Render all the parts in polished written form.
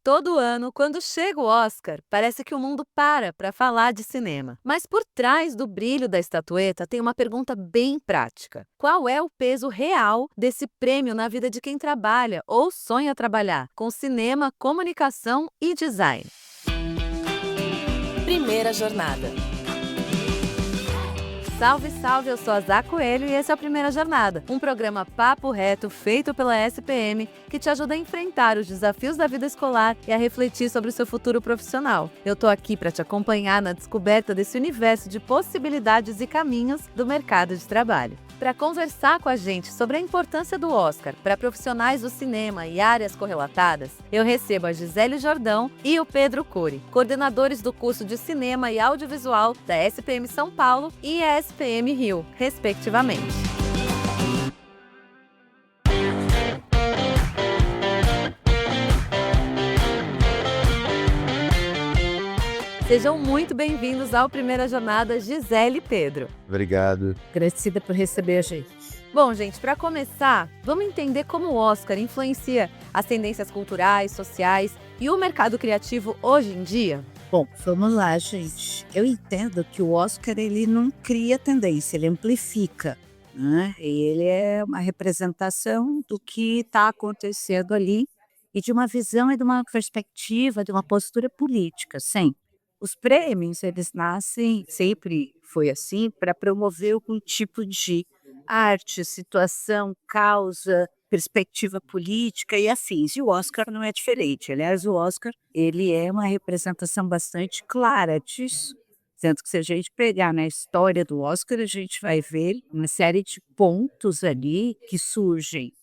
Todo ano, quando chega o Oscar, parece que o mundo para falar de cinema. Mas por trás do brilho da estatueta tem uma pergunta bem prática: qual é o peso real desse prêmio na vida de quem trabalha ou sonha trabalhar com cinema, comunicação e design? Primeira jornada. Salve, salve! Eu sou a Zá Coelho e esse é o Primeira Jornada, um programa papo reto feito pela SPM que te ajuda a enfrentar os desafios da vida escolar e a refletir sobre o seu futuro profissional. Eu tô aqui para te acompanhar na descoberta desse universo de possibilidades e caminhos do mercado de trabalho. Para conversar com a gente sobre a importância do Oscar para profissionais do cinema e áreas correlatadas, eu recebo a Gisele Jordão e o Pedro Cury, coordenadores do curso de Cinema e Audiovisual da SPM São Paulo e a SPM Rio, respectivamente. Sejam muito bem-vindos ao Primeira Jornada, Gisele e Pedro. Obrigado. Agradecida por receber a gente. Bom, gente, para começar, vamos entender como o Oscar influencia as tendências culturais, sociais e o mercado criativo hoje em dia? Bom, vamos lá, gente. Eu entendo que o Oscar ele não cria tendência, ele amplifica, né? Ele é uma representação do que está acontecendo ali e de uma visão e de uma perspectiva, de uma postura política, sempre. Os prêmios, eles nascem, sempre foi assim, para promover algum tipo de arte, situação, causa, perspectiva política e afins. E o Oscar não é diferente. Aliás, o Oscar, ele é uma representação bastante clara disso. Tanto que se a gente pegar na história do Oscar, a gente vai ver uma série de pontos ali que surgem.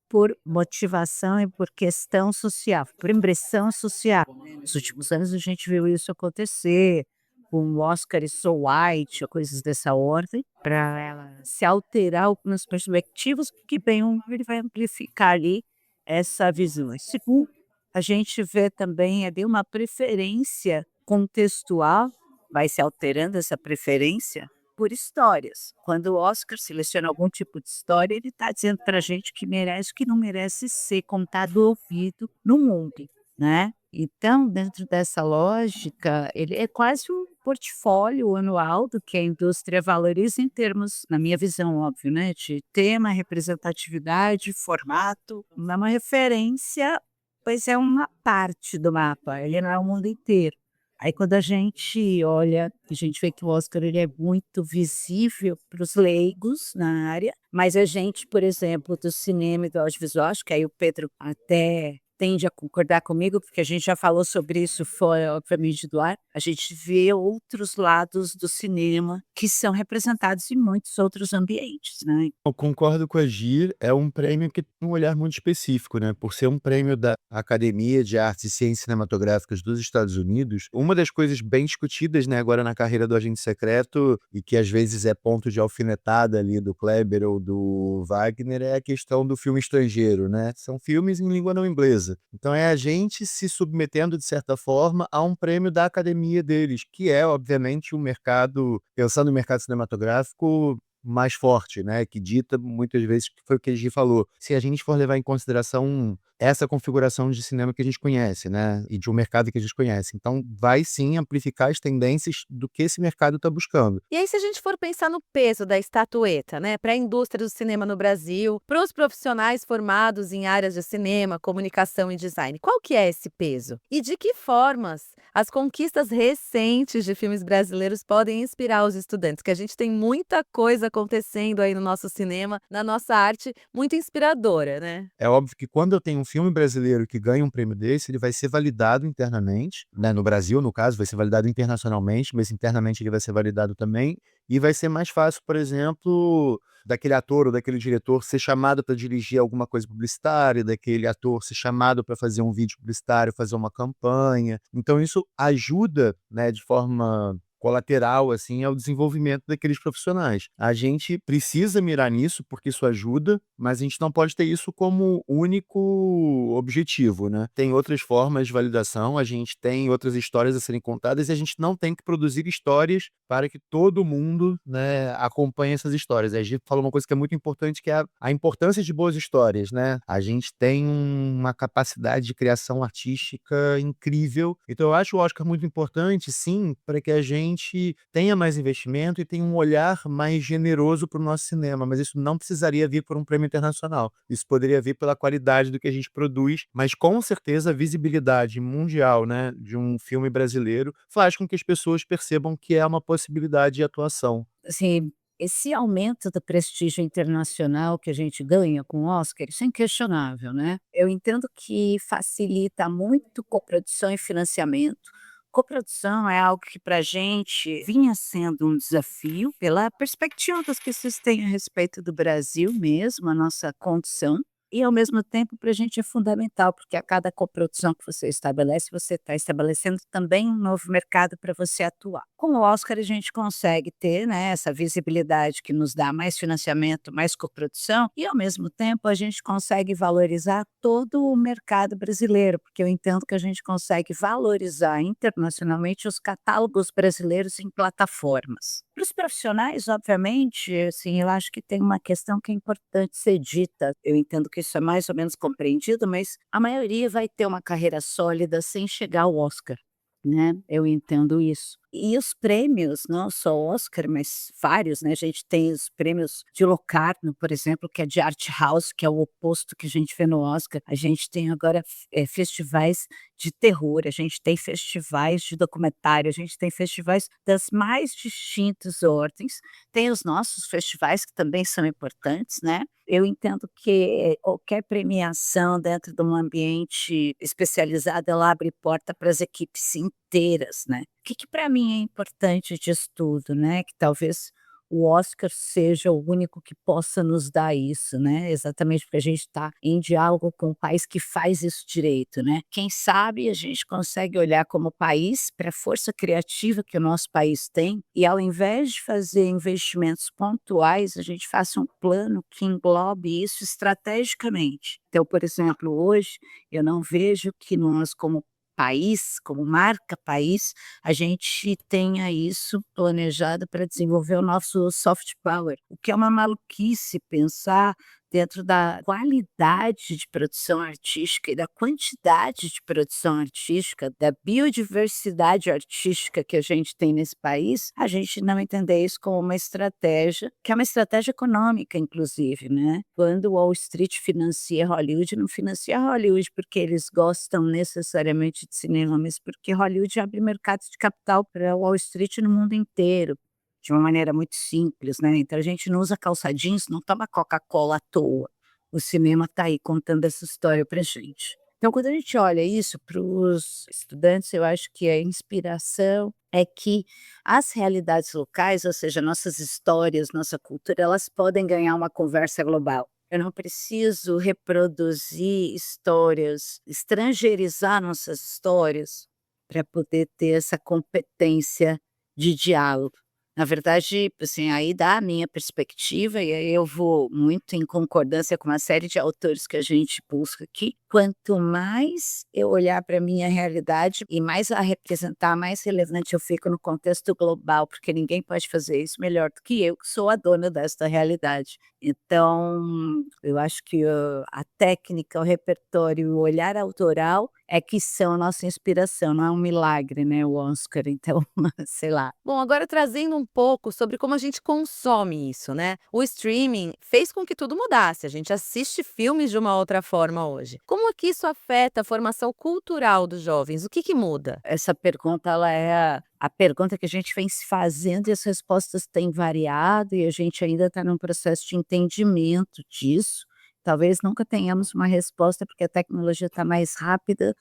Por motivação e por questão social, por impressão social. Nos últimos anos a gente viu isso acontecer, com o Oscar e So White, ou coisas dessa ordem, para ela se alterar algumas perspectivas, que bem ele vai amplificar ali essa visão. E segundo, a gente vê também ali uma preferência contextual, vai se alterando essa preferência por histórias. Quando o Oscar seleciona algum tipo de história, ele está dizendo para a gente que merece, que não merece ser contado ou ouvido no mundo, né? Então, dentro dessa lógica, ele é quase um portfólio anual do que a indústria valoriza em termos, na minha visão, óbvio, né, de tema, representatividade, formato, não é uma referência, pois é uma parte do mapa, ele não é o mundo inteiro. Aí quando a gente olha, a gente vê que o Oscar ele é muito visível para os leigos na área, mas a gente, por exemplo, do cinema e do audiovisual, acho que aí o Pedro até tende a concordar comigo, porque a gente já falou sobre isso fora, obviamente, do ar, a gente vê outros lados do cinema que são representados em muitos outros ambientes, né? Eu concordo com a Gi, é um prêmio que tem um olhar muito específico, né? Por ser um prêmio da Academia de Artes e Ciências Cinematográficas dos Estados Unidos, uma das coisas bem discutidas, né, agora na carreira do agente secreto, e que às vezes é ponto de alfinetada ali do Kleber ou do Wagner, é a questão do filme estrangeiro, né? São filmes em língua não inglesa. Então é a gente se submetendo, de certa forma, a um prêmio da academia deles, que é, obviamente, um mercado, pensando no mercado cinematográfico, mais forte, né, que dita muitas vezes, que foi o que a Gi falou, se a gente for levar em consideração essa configuração de cinema que a gente conhece, né, e de um mercado que a gente conhece. Então vai sim amplificar as tendências do que esse mercado está buscando. E aí, se a gente for pensar no peso da estatueta, né, para a indústria do cinema no Brasil, para os profissionais formados em áreas de cinema, comunicação e design, qual que é esse peso? E de que formas as conquistas recentes de filmes brasileiros podem inspirar os estudantes? Que a gente tem muita coisa acontecendo aí no nosso cinema, na nossa arte, muito inspiradora, né? É óbvio que quando eu tenho um filme brasileiro que ganha um prêmio desse, ele vai ser validado internamente, né, no Brasil, no caso, vai ser validado internacionalmente, mas internamente ele vai ser validado também, e vai ser mais fácil, por exemplo, daquele ator ou daquele diretor ser chamado para dirigir alguma coisa publicitária, daquele ator ser chamado para fazer um vídeo publicitário, fazer uma campanha. Então isso ajuda, né, de forma colateral, assim, ao desenvolvimento daqueles profissionais. A gente precisa mirar nisso, porque isso ajuda, mas a gente não pode ter isso como único objetivo, né. Tem outras formas de validação, a gente tem outras histórias a serem contadas e a gente não tem que produzir histórias para que todo mundo, né, acompanhe essas histórias. A gente falou uma coisa que é muito importante, que é a importância de boas histórias, né. A gente tem uma capacidade de criação artística incrível, então eu acho o Oscar muito importante, sim, para que a gente tenha mais investimento e tenha um olhar mais generoso para o nosso cinema, mas isso não precisaria vir por um prêmio internacional. Isso poderia vir pela qualidade do que a gente produz, mas com certeza a visibilidade mundial, né, de um filme brasileiro faz com que as pessoas percebam que é uma possibilidade de atuação. Assim, esse aumento do prestígio internacional que a gente ganha com o Oscar, isso é inquestionável, né. Eu entendo que facilita muito coprodução e financiamento. Coprodução é algo que para a gente vinha sendo um desafio pela perspectiva das pessoas têm a respeito do Brasil mesmo, a nossa condição, e ao mesmo tempo para a gente é fundamental, porque a cada coprodução que você estabelece, você está estabelecendo também um novo mercado para você atuar. Com o Oscar a gente consegue ter, né, essa visibilidade que nos dá mais financiamento, mais coprodução, e ao mesmo tempo a gente consegue valorizar todo o mercado brasileiro, porque eu entendo que a gente consegue valorizar internacionalmente os catálogos brasileiros em plataformas. Para os profissionais, obviamente, assim, eu acho que tem uma questão que é importante ser dita. Eu entendo que isso é mais ou menos compreendido, mas a maioria vai ter uma carreira sólida sem chegar ao Oscar, né? Eu entendo isso. E os prêmios, não só o Oscar, mas vários, né? A gente tem os prêmios de Locarno, por exemplo, que é de art house, que é o oposto que a gente vê no Oscar. A gente tem agora festivais de terror, a gente tem festivais de documentário, a gente tem festivais das mais distintas ordens. Tem os nossos festivais que também são importantes, né? Eu entendo que qualquer premiação dentro de um ambiente especializado, ela abre porta para as equipes inteiras, né. O que para mim é importante disso tudo, né, que talvez o Oscar seja o único que possa nos dar isso, né, exatamente porque a gente está em diálogo com um país que faz isso direito, né. Quem sabe a gente consegue olhar como país para a força criativa que o nosso país tem e ao invés de fazer investimentos pontuais, a gente faça um plano que englobe isso estrategicamente. Então, por exemplo, hoje eu não vejo que nós como país, como marca país, a gente tenha isso planejado para desenvolver o nosso soft power, o que é uma maluquice pensar dentro da qualidade de produção artística e da quantidade de produção artística, da biodiversidade artística que a gente tem nesse país, a gente não entender isso como uma estratégia, que é uma estratégia econômica, inclusive, né? Quando Wall Street financia Hollywood, não financia Hollywood porque eles gostam necessariamente de cinema, mas porque Hollywood abre mercados de capital para Wall Street no mundo inteiro de uma maneira muito simples, né, então a gente não usa calça jeans, não toma Coca-Cola à toa. O cinema está aí contando essa história pra gente. Então quando a gente olha isso para os estudantes, eu acho que a inspiração é que as realidades locais, ou seja, nossas histórias, nossa cultura, elas podem ganhar uma conversa global. Eu não preciso reproduzir histórias, estrangeirizar nossas histórias para poder ter essa competência de diálogo. Na verdade, assim, aí dá a minha perspectiva, e aí eu vou muito em concordância com uma série de autores que a gente busca aqui. Quanto mais eu olhar para a minha realidade e mais a representar, mais relevante eu fico no contexto global, porque ninguém pode fazer isso melhor do que eu, que sou a dona desta realidade. Então, eu acho que a técnica, o repertório, o olhar autoral é que são a nossa inspiração, não é um milagre, né, o Oscar, então, sei lá. Bom, agora trazendo um pouco sobre como a gente consome isso, né? O streaming fez com que tudo mudasse. A gente assiste filmes de uma outra forma hoje. Como é que isso afeta a formação cultural dos jovens? O que muda? Essa pergunta ela é a pergunta que a gente vem se fazendo e as respostas têm variado e a gente ainda está num processo de entendimento disso. Talvez nunca tenhamos uma resposta, porque a tecnologia está mais rápida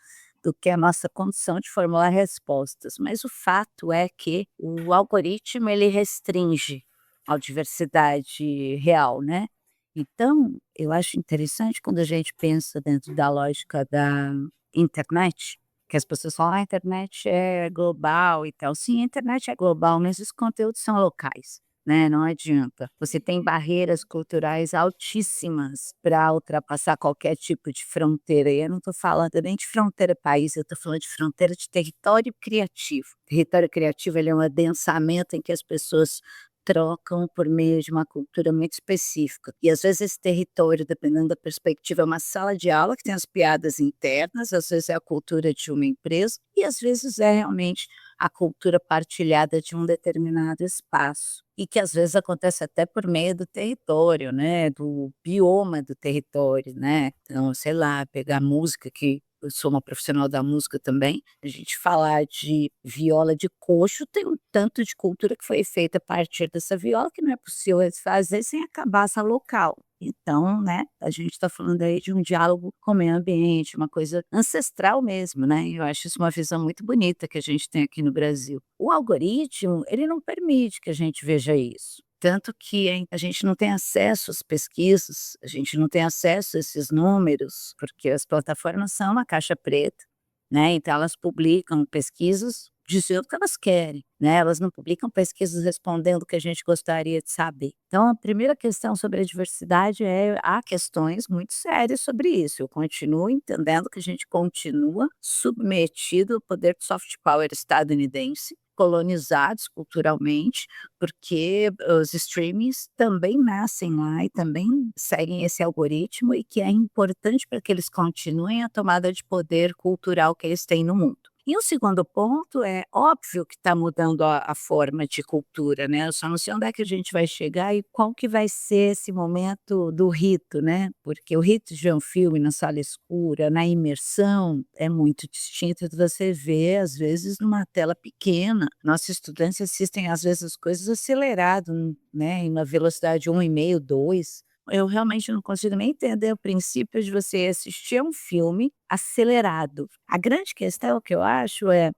do que a nossa condição de formular respostas, mas o fato é que o algoritmo ele restringe a diversidade real, né. Então, eu acho interessante quando a gente pensa dentro da lógica da internet, Que as pessoas falam: "Ah, a internet é global e tal". Sim, a internet é global, mas os conteúdos são locais, né, não adianta. Você tem barreiras culturais altíssimas para ultrapassar qualquer tipo de fronteira, e eu não estou falando nem de fronteira país, eu estou falando de fronteira de território criativo. Território criativo, ele é um adensamento em que as pessoas trocam por meio de uma cultura muito específica. E às vezes esse território, dependendo da perspectiva, é uma sala de aula que tem as piadas internas, às vezes é a cultura de uma empresa e às vezes é realmente a cultura partilhada de um determinado espaço. E que às vezes acontece até por meio do território, né, do bioma do território, né. Então, sei lá, pegar música, que eu sou uma profissional da música também, a gente falar de viola de coxo, tem um tanto de cultura que foi feita a partir dessa viola que não é possível fazer sem a cabaça local. Então, né, a gente está falando aí de um diálogo com o meio ambiente, uma coisa ancestral mesmo, né, e eu acho isso uma visão muito bonita que a gente tem aqui no Brasil. O algoritmo, ele não permite que a gente veja isso, tanto que a gente não tem acesso às pesquisas, a gente não tem acesso a esses números, porque as plataformas são uma caixa preta, né, então elas publicam pesquisas dizendo o que elas querem, né, elas não publicam pesquisas respondendo o que a gente gostaria de saber. Então a primeira questão sobre a diversidade há questões muito sérias sobre isso, eu continuo entendendo que a gente continua submetido ao poder de soft power estadunidense, colonizados culturalmente, porque os streamings também nascem lá e também seguem esse algoritmo e que é importante para que eles continuem a tomada de poder cultural que eles têm no mundo. E o segundo ponto é óbvio que está mudando a forma de cultura, né, eu só não sei onde é que a gente vai chegar e qual que vai ser esse momento do rito, né, porque o rito de ver um filme na sala escura, na imersão, é muito distinto de você ver, às vezes, numa tela pequena. Nossos estudantes assistem, às vezes, as coisas acelerado, né, em uma velocidade 1,5, 2. Eu realmente não consigo nem entender o princípio de você assistir a um filme acelerado. A grande questão que eu acho é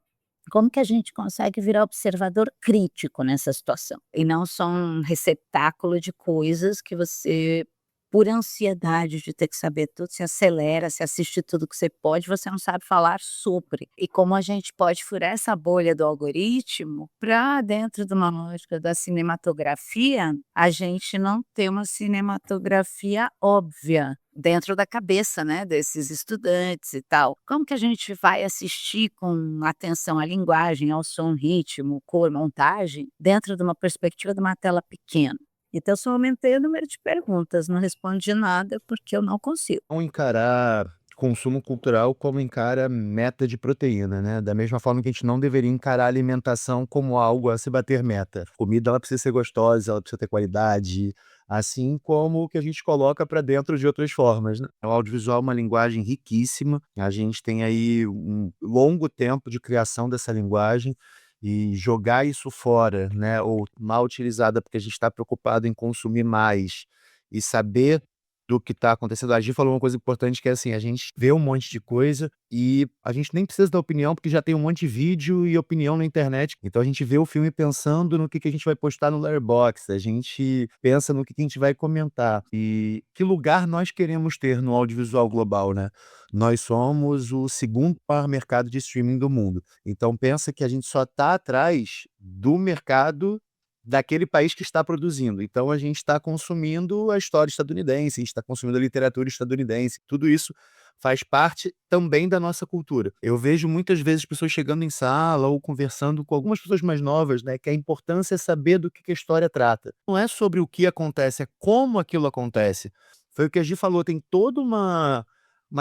como que a gente consegue virar observador crítico nessa situação, e não só um receptáculo de coisas que você, por ansiedade de ter que saber tudo, se acelera, se assiste tudo que você pode, você não sabe falar sobre. E como a gente pode furar essa bolha do algoritmo para dentro de uma lógica da cinematografia, a gente não ter uma cinematografia óbvia dentro da cabeça, né, desses estudantes e tal. Como que a gente vai assistir com atenção à linguagem, ao som, ritmo, cor, montagem, dentro de uma perspectiva de uma tela pequena? Então eu só aumentei o número de perguntas, não respondi nada, porque eu não consigo. Não encarar consumo cultural como encara meta de proteína, né, da mesma forma que a gente não deveria encarar a alimentação como algo a se bater meta. Comida, ela precisa ser gostosa, ela precisa ter qualidade, assim como o que a gente coloca para dentro de outras formas, né. O audiovisual é uma linguagem riquíssima, a gente tem aí um longo tempo de criação dessa linguagem, e jogar isso fora, né, ou mal utilizada porque a gente está preocupado em consumir mais e saber do que está acontecendo. A Gi falou uma coisa importante que é assim, a gente vê um monte de coisa e a gente nem precisa da opinião, porque já tem um monte de vídeo e opinião na internet. Então a gente vê o filme pensando no que a gente vai postar no Letterboxd, a gente pensa no que a gente vai comentar. E que lugar nós queremos ter no audiovisual global, né? Nós somos o segundo maior mercado de streaming do mundo. Então pensa que a gente só está atrás do mercado daquele país que está produzindo. Então a gente está consumindo a história estadunidense, a gente está consumindo a literatura estadunidense, tudo isso faz parte também da nossa cultura. Eu vejo muitas vezes pessoas chegando em sala ou conversando com algumas pessoas mais novas, né, que a importância é saber do que a história trata. Não é sobre o que acontece, é como aquilo acontece. Foi o que a Gi falou, tem toda uma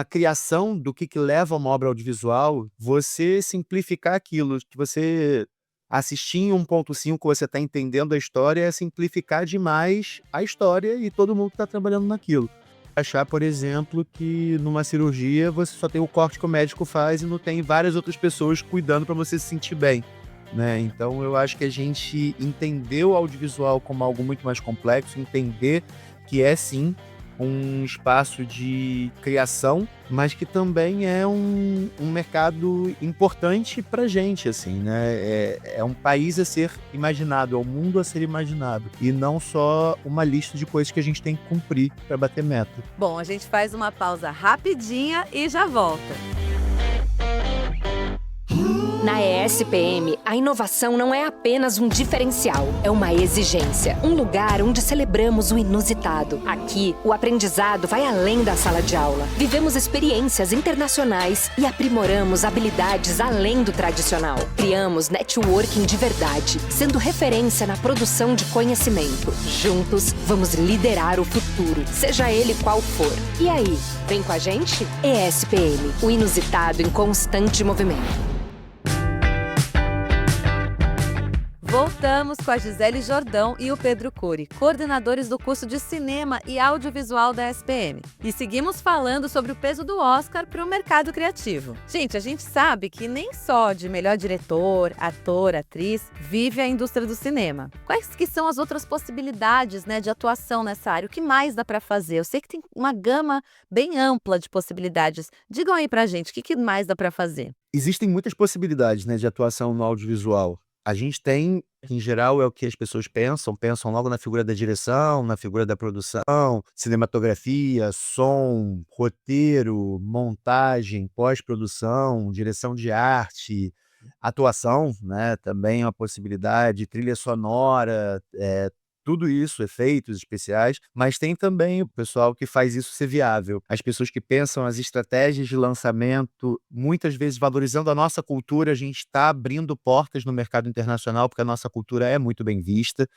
criação do que leva a uma obra audiovisual, você simplificar aquilo que você assistir em 1.5, você está entendendo a história, é simplificar demais a história e todo mundo está trabalhando naquilo. Achar, por exemplo, que numa cirurgia você só tem o corte que o médico faz e não tem várias outras pessoas cuidando para você se sentir bem, né? Então eu acho que a gente entender o audiovisual como algo muito mais complexo, entender que é sim um espaço de criação, mas que também é um mercado importante pra gente, assim, né? É um país a ser imaginado, é um mundo a ser imaginado, e não só uma lista de coisas que a gente tem que cumprir para bater meta. Bom, a gente faz uma pausa rapidinha e já volta. Na ESPM, a inovação não é apenas um diferencial, é uma exigência. Um lugar onde celebramos o inusitado. Aqui, o aprendizado vai além da sala de aula. Vivemos experiências internacionais e aprimoramos habilidades além do tradicional. Criamos networking de verdade, sendo referência na produção de conhecimento. Juntos, vamos liderar o futuro, seja ele qual for. E aí, vem com a gente? ESPM, o inusitado em constante movimento. Voltamos com a Gisele Jordão e o Pedro Cury, coordenadores do curso de Cinema e Audiovisual da SPM. E seguimos falando sobre o peso do Oscar para o mercado criativo. Gente, a gente sabe que nem só de melhor diretor, ator, atriz, vive a indústria do cinema. Quais que são as outras possibilidades, né, de atuação nessa área? O que mais dá para fazer? Eu sei que tem uma gama bem ampla de possibilidades. Digam aí pra gente, o que mais dá para fazer? Existem muitas possibilidades, né, de atuação no audiovisual. A gente tem, em geral, é o que as pessoas pensam logo na figura da direção, na figura da produção, cinematografia, som, roteiro, montagem, pós-produção, direção de arte, atuação, né, também é uma possibilidade, trilha sonora, tudo isso, efeitos especiais, mas tem também o pessoal que faz isso ser viável. As pessoas que pensam as estratégias de lançamento, muitas vezes valorizando a nossa cultura, a gente está abrindo portas no mercado internacional, porque a nossa cultura é muito bem vista.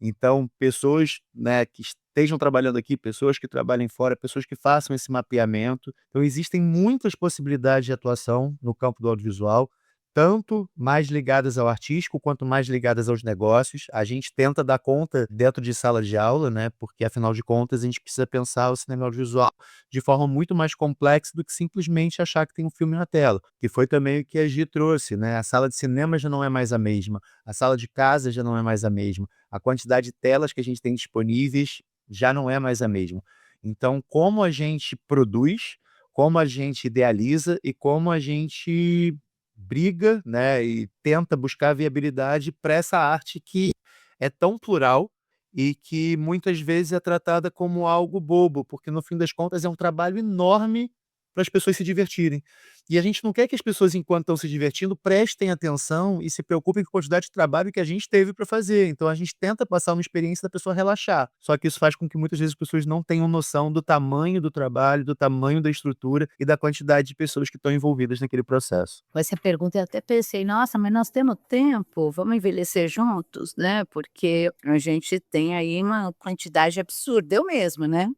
Então, pessoas, né, que estejam trabalhando aqui, pessoas que trabalhem fora, pessoas que façam esse mapeamento. Então, existem muitas possibilidades de atuação no campo do audiovisual, tanto mais ligadas ao artístico quanto mais ligadas aos negócios. A gente tenta dar conta dentro de sala de aula, né? Porque afinal de contas a gente precisa pensar o cinema audiovisual de forma muito mais complexa do que simplesmente achar que tem um filme na tela, que foi também o que a Gi trouxe, né? A sala de cinema já não é mais a mesma, a sala de casa já não é mais a mesma, a quantidade de telas que a gente tem disponíveis já não é mais a mesma. Então, como a gente produz, como a gente idealiza e como a gente briga, né, e tenta buscar viabilidade para essa arte que é tão plural e que muitas vezes é tratada como algo bobo, porque no fim das contas é um trabalho enorme para as pessoas se divertirem. E a gente não quer que as pessoas, enquanto estão se divertindo, prestem atenção e se preocupem com a quantidade de trabalho que a gente teve para fazer. Então a gente tenta passar uma experiência da pessoa relaxar. Só que isso faz com que muitas vezes as pessoas não tenham noção do tamanho do trabalho, do tamanho da estrutura e da quantidade de pessoas que estão envolvidas naquele processo. Com essa pergunta eu até pensei, nossa, mas nós temos tempo, vamos envelhecer juntos, né? Porque a gente tem aí uma quantidade absurda. Eu mesma, né?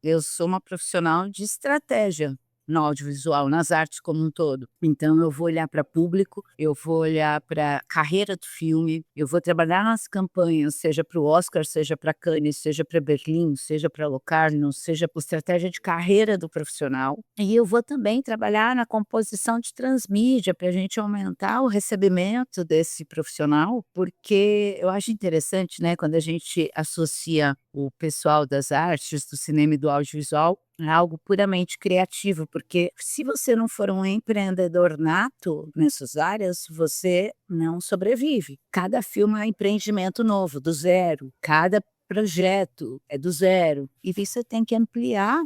Eu sou uma profissional de estratégia no audiovisual, nas artes como um todo. Então eu vou olhar para público, eu vou olhar para carreira do filme, eu vou trabalhar nas campanhas, seja para o Oscar, seja para Cannes, seja para Berlim, seja para Locarno, seja para estratégia de carreira do profissional. E eu vou também trabalhar na composição de transmídia para a gente aumentar o recebimento desse profissional, porque eu acho interessante, né, quando a gente associa o pessoal das artes, do cinema e do audiovisual é algo puramente criativo, porque se você não for um empreendedor nato nessas áreas, você não sobrevive. Cada filme é um empreendimento novo, do zero. Cada projeto é do zero. E você tem que ampliar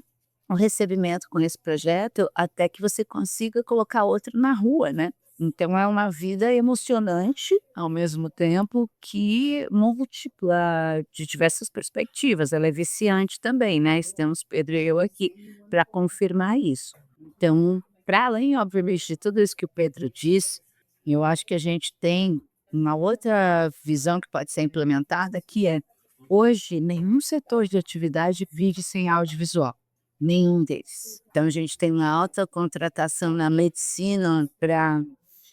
o recebimento com esse projeto até que você consiga colocar outro na rua, né? Então é uma vida emocionante, ao mesmo tempo que múltipla de diversas perspectivas. Ela é viciante também, né? Estamos Pedro e eu aqui para confirmar isso. Então, para além, obviamente, de tudo isso que o Pedro disse, eu acho que a gente tem uma outra visão que pode ser implementada, que é, hoje, nenhum setor de atividade vive sem audiovisual. Nenhum deles. Então, a gente tem uma alta contratação na medicina para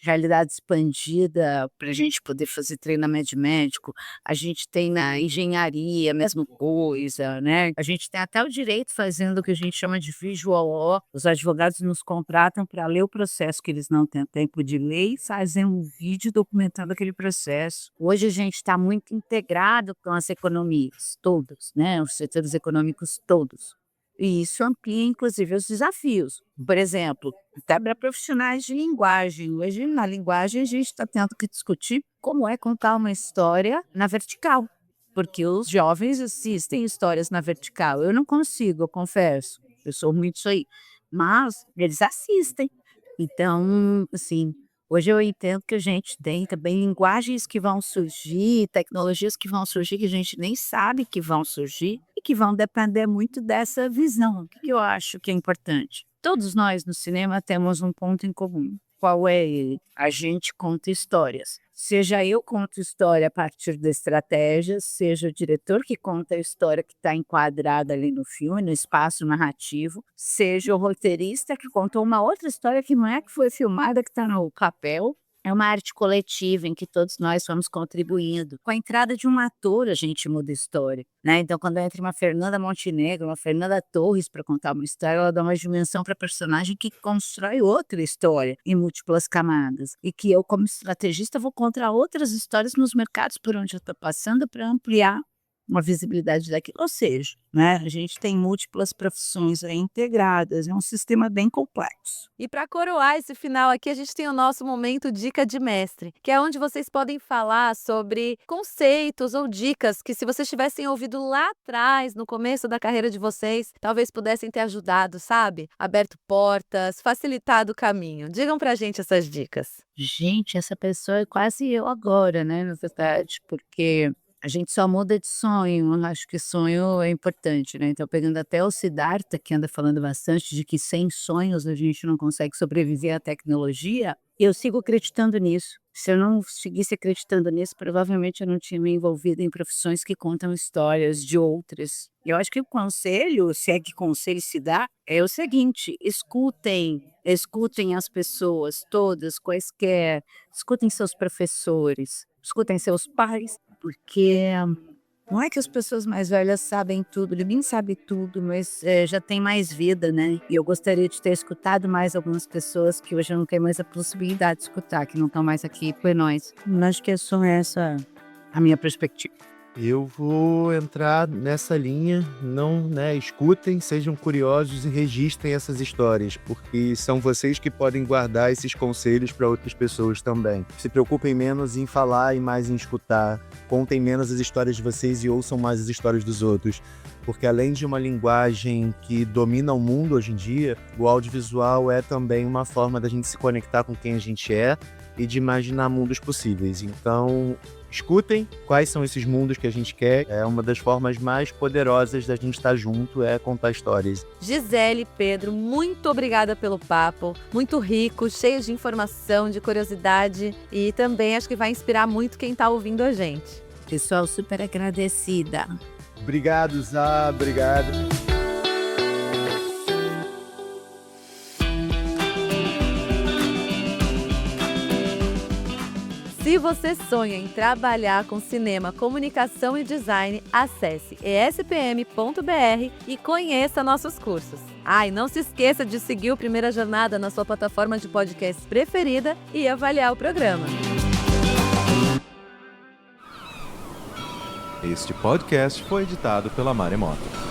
realidade expandida, para a gente poder fazer treinamento de médico. A gente tem na engenharia a mesma coisa, né? A gente tem até o direito fazendo o que a gente chama de visual law. Os advogados nos contratam para ler o processo que eles não têm tempo de ler e fazem um vídeo documentando aquele processo. Hoje a gente está muito integrado com as economias, todas, né? Os setores econômicos todos. E isso amplia, inclusive, os desafios. Por exemplo, até para profissionais de linguagem. Hoje, na linguagem, a gente está tendo que discutir como é contar uma história na vertical. Porque os jovens assistem histórias na vertical. Eu não consigo, eu confesso. Eu sou muito isso aí. Mas eles assistem. Então, assim, Hoje eu entendo que a gente tem também linguagens que vão surgir, tecnologias que vão surgir, que a gente nem sabe que vão surgir e que vão depender muito dessa visão. O que eu acho que é importante? Todos nós no cinema temos um ponto em comum. Qual é ele? A gente conta histórias. Seja eu conto história a partir da estratégia, seja o diretor que conta a história que está enquadrada ali no filme, no espaço narrativo, seja o roteirista que contou uma outra história que não é que foi filmada, que está no papel. É uma arte coletiva em que todos nós vamos contribuindo. Com a entrada de um ator, a gente muda a história, né? Então, quando entra uma Fernanda Montenegro, uma Fernanda Torres para contar uma história, ela dá uma dimensão para a personagem que constrói outra história em múltiplas camadas. E que eu, como estrategista, vou contar outras histórias nos mercados por onde eu estou passando para ampliar uma visibilidade daquilo. Ou seja, né, a gente tem múltiplas profissões aí integradas, é um sistema bem complexo. E para coroar esse final aqui, a gente tem o nosso momento Dica de Mestre, que é onde vocês podem falar sobre conceitos ou dicas que, se vocês tivessem ouvido lá atrás, no começo da carreira de vocês, talvez pudessem ter ajudado, sabe? Aberto portas, facilitado o caminho. Digam pra gente essas dicas. Gente, essa pessoa é quase eu agora, né, na verdade, porque a gente só muda de sonho, eu acho que sonho é importante, né? Então, pegando até o Siddhartha, que anda falando bastante de que sem sonhos a gente não consegue sobreviver à tecnologia, eu sigo acreditando nisso. Se eu não seguisse acreditando nisso, provavelmente eu não tinha me envolvido em profissões que contam histórias de outras. Eu acho que o conselho, se é que conselho se dá, é o seguinte: escutem as pessoas todas, quaisquer, escutem seus professores, escutem seus pais, porque não é que as pessoas mais velhas sabem tudo, ninguém sabe tudo, mas já tem mais vida, né? E eu gostaria de ter escutado mais algumas pessoas que hoje eu não tenho mais a possibilidade de escutar, que não estão mais aqui por nós. Acho que é só essa a minha perspectiva. Eu vou entrar nessa linha, não, né, escutem, sejam curiosos e registrem essas histórias, porque são vocês que podem guardar esses conselhos para outras pessoas também. Se preocupem menos em falar e mais em escutar, contem menos as histórias de vocês e ouçam mais as histórias dos outros, porque além de uma linguagem que domina o mundo hoje em dia, o audiovisual é também uma forma da gente se conectar com quem a gente é e de imaginar mundos possíveis. Então, escutem quais são esses mundos que a gente quer. É uma das formas mais poderosas da gente estar junto, é contar histórias. Gisele, Pedro, muito obrigada pelo papo, muito rico, cheio de informação, de curiosidade, e também acho que vai inspirar muito quem está ouvindo a gente. Pessoal, super agradecida. Obrigado, Zá, obrigado. Se você sonha em trabalhar com cinema, comunicação e design, acesse espm.br e conheça nossos cursos. E não se esqueça de seguir o Primeira Jornada na sua plataforma de podcast preferida e avaliar o programa. Este podcast foi editado pela Maremoto.